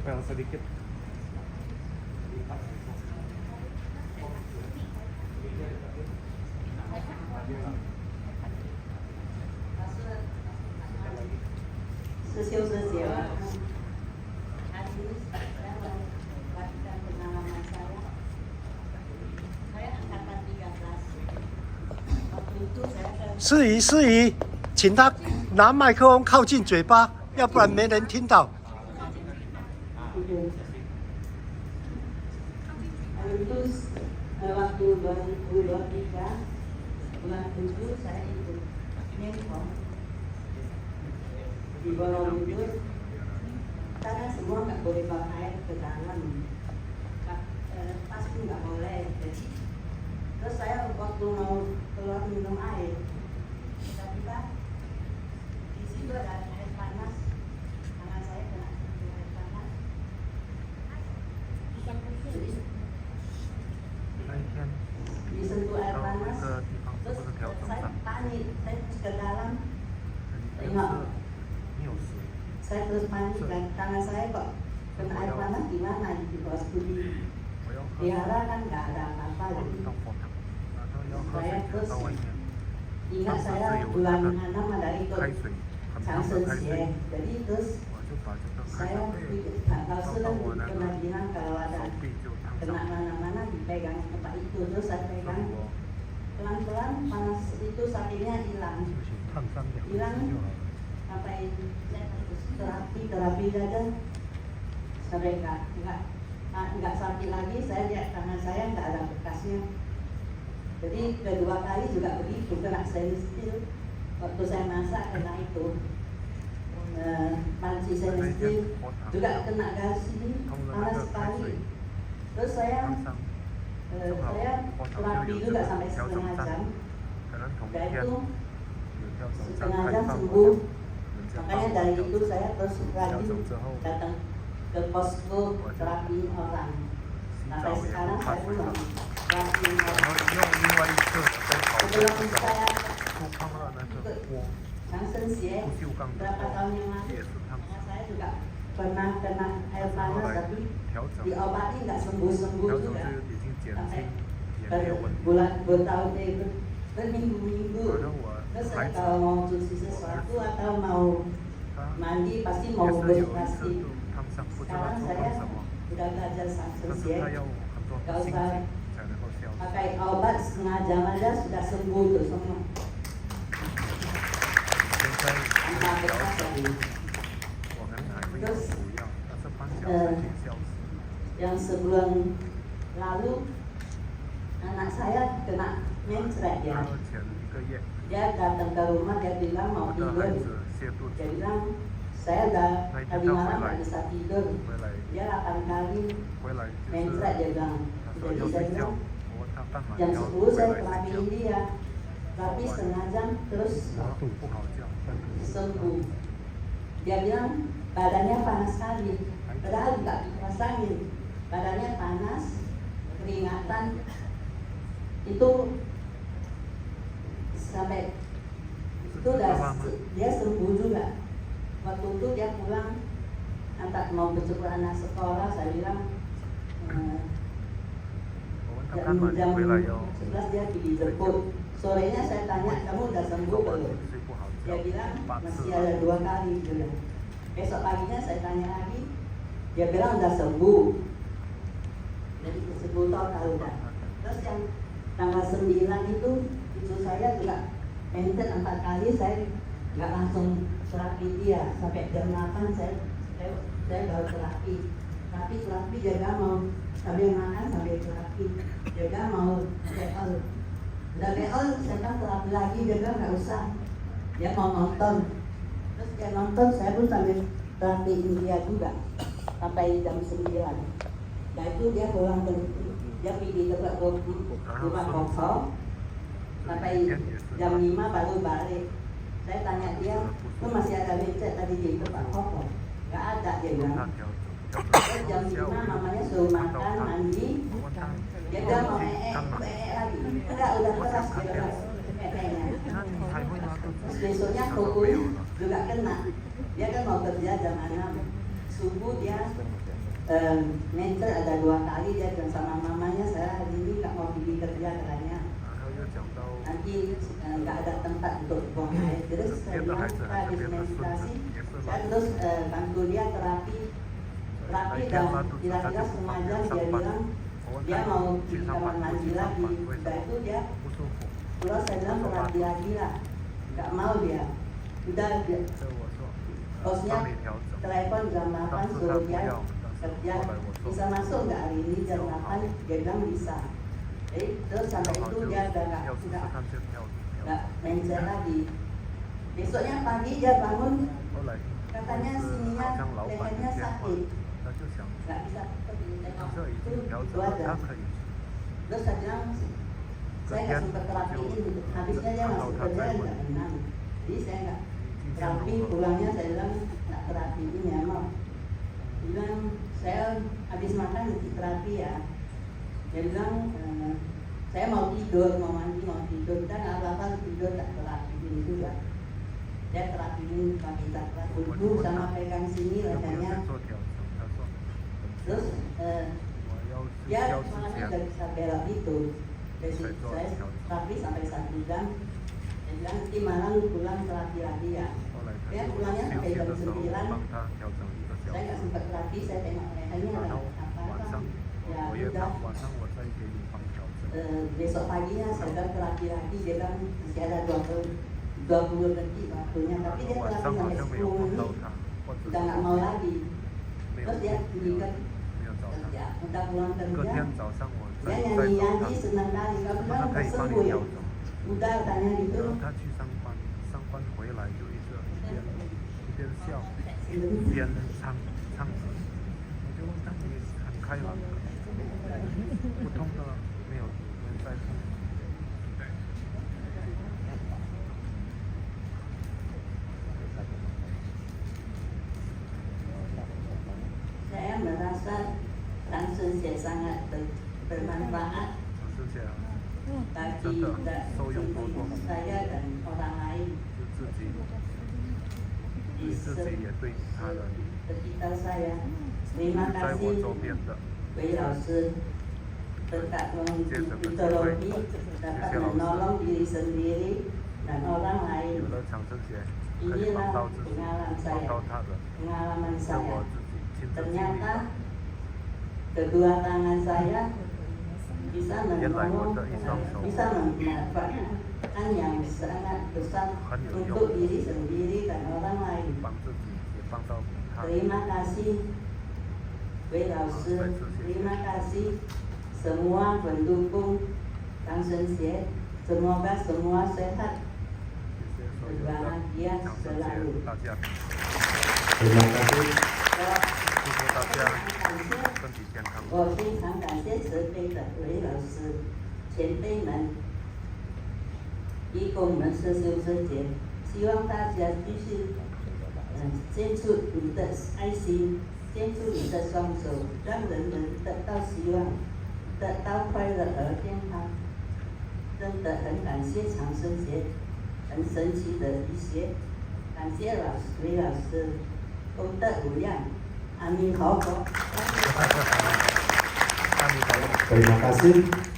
nempel sedikit. Sosial-sosial. Hari ini saya membagikan pengalaman saya. Saya angkatan 13. Waktu itu saya ke 司仪，司仪，请他拿麦克风靠近嘴巴，要不然没人听到。 waktu 2023 bulan 7 saya ikut Menkom di Borobudur karena semua nggak boleh bawa air ke dalam, pasti nggak boleh. Jadi terus saya waktu mau keluar minum air, tiba-tiba di situ ada air panas, tangan saya kena air panas. Disentuh air panas, terus saya panik, saya terus ke dalam, tengok, saya terus panik dan tangan saya kok kena air panas gimana di bawah studi. Biara kan nggak ada apa-apa lagi. Saya terus ingat saya bulan 6 ada ikut Changsenxie, jadi terus saya nggak tahu sudah pernah bilang kalau ada kena mana-mana dipegang tempat itu, terus saya pegang pelan-pelan panas itu sakitnya hilang sampai terapi aja sampai nggak sakit lagi. Saya lihat tangan saya nggak ada bekasnya. Jadi kedua kali juga begitu, kena stainless steel waktu saya masak, kena itu panci stainless steel juga kena gas ini panas sekali. Terus saya terapi juga sampai setengah jam, yaitu setengah jam sembuh. Makanya dari itu saya terus rajin datang ke posko terapi orang. Sampai sekarang saya belum terapi orang. Sebelum saya ikut Changsenxie berapa tahun yang lalu, saya juga pernah kena air panas tapi diobati nggak sembuh-sembuh juga sampai bertahun berminggu-minggu. Terus kalau mau cuci sesuatu atau mau mandi pasti mau berplastik. Sekarang saya sudah belajar Changsenxie, nggak usah pakai obat, setengah jam aja sudah sembuh tuh semua. Terus yang sebulan lalu anak saya kena mencret ya. Dia datang ke rumah, dia bilang mau tidur. Dia bilang saya udah tadi malam nggak bisa tidur. Dia 8 kali mencret, dia bilang. Jadi saya bilang jam 10 saya terapiin dia, tapi setengah jam terus sembuh. Dia bilang badannya panas sekali, padahal nggak dirasain. Badannya panas, keringatan, itu sampai itu dia sembuh juga. Waktu itu dia pulang, antar mau berjemput anak sekolah, saya bilang jam 11 dia dijemput. Sorenya saya tanya, kamu udah sembuh belum? Dia bilang masih ada 2 kali. Besok paginya saya tanya lagi, dia bilang udah sembuh. Jadi sembuh total udah. Terus yang tanggal 9 itu saya juga mencret 4 kali, saya nggak langsung terapi dia. Sampai jam 8 saya baru terapi. Tapi terapi jaga mau sambil makan sambil terapi. Jaga mau BL. Udah BL saya kan terapi lagi, jaga nggak usah. Dia mau nonton. Terus dia nonton, saya pun sambil terapiin dia juga sampai jam 9. Nah itu dia pulang dia pergi ke rumah kosong sampai jam 5 baru balik. Saya tanya dia, lu masih ada mencet tadi di tempat kosong? Nggak ada, dia bilang. Terus jam 5 mamanya suruh makan, mandi. Dia bilang mau lagi. Enggak, udah keras dia bilang nya. Terus besoknya kukunya juga kena. Dia kan mau kerja jam 6. subuh dia mentor ada 2 kali dia bilang sama mamanya saya hari ini nggak mau pergi kerja katanya. 然后又讲到 Nanti nggak ada tempat untuk buang air. Terus saya bilang kita habis meditasi, saya terus bantu dia terapi dan kira-kira setengah jam dia bilang dia mau di kamar mandi lagi. Udah itu dia 不舒服， terus saya bilang terapi lagi lah, nggak mau dia. Udah dia 所以我说 bosnya 帮你调整。 telepon jam 8 当时他 suruh 不 dia 要，但是 kerja 后来我说 bisa masuk nggak hari ini jam 8 dia bilang bisa. Terus sampai 正好 itu 就 dia udah 要试试 nggak 看这跳调 nggak mencet lagi. Besoknya pagi dia bangun 后来 katanya 是 sininya 好像老板的 lehernya 电话 sakit ，他就想 nggak bisa pergi 这 tengok 已 itu 经调整 itu 了， aja. 他可以 Terus saya bilang saya nggak sempat terapiin, habisnya dia masuk kerja nggak menang. Jadi saya nggak 今天 terapi 如何？ pulangnya saya bilang nggak terapiin ya mau. Dia bilang saya habis makan mesti terapi ya. Dia bilang saya mau tidur, mau mandi, mau tidur. Kita nggak apa-apa tidur tak terapiin juga. Dia terapiin pakai cakra 我 duduk 就问 sama 他 pegang sini 有没有 rasanya. 在做调整？他说 Terus 我要睡 dia 觉之 malamnya 前 udah bisa belok itu. Dari situ saya terapi sampai 1 jam. Dia bilang nanti malam pulang terapi lagi ya. 后来他 Dia 就 pulangnya 休 sampai 息 jam 的时候，我 9. 帮他调整1个小 Saya 时 nggak。sempat terapi, saya tengok lehernya 然 ada 后 apa 晚上 ya 我也 udah. 晚上我再给你帮调整。 Besok paginya saya bilang terapi lagi, dia bilang masih ada 20 detik waktunya, tapi dia 晚 terapi 上好 sampai 像没有 10 碰到 menit, 他，或者 udah nggak mau lagi. 没有 Terus dia pergi ke 没有找他。 kerja, udah pulang 隔 kerja, 天早上我 dia 再找 nyanyi-nyanyi 他， senang kali, kalau 他 bilang 可 udah 以帮 sembuh 你 ya, 调整。 udah tanya 然 gitu. 后他去上班，上班回来就一边笑一边唱歌，我就问他你很开朗，不痛的没有在痛。 Saya merasa langsung saya sangat bermanfaat 这些啊， bagi saya dan orang lain 就自己 di 对自己也对他人， sekitar saya. Terima 在我 kasih 周边的， Wei Lao Sư berkat mitologi dapat menolong diri sendiri dan orang 有 lain. 了长生节可以 Inilah 帮到自己， pengalaman 帮 saya, 到他人， pengalaman 是 saya. 我自己亲自经历 Ternyata 的。 kedua tangan saya bisa 原来我 menolong, 的一双手 bisa memanfaatkan yang sangat besar untuk diri sendiri dan orang lain. 帮自己，也帮到他人。 Terima kasih Wei Lao Sư, terima kasih semua pendukung Kang Sen Xie. Semoga semua sehat 谢谢所有的 berbahagia 长生 selalu. 节大家， Terima kasih. 祝福大家身体健康。我非常感谢慈悲的韦老师、前辈们，义工们是修身节，希望大家继续献出你的爱心，献出你的双手，让人人得到希望，得到快乐和健康。真的很感谢长生节，很神奇的一些，感谢韦老师，功德无量，阿弥陀佛。 阿弥陀佛。 Terima kasih.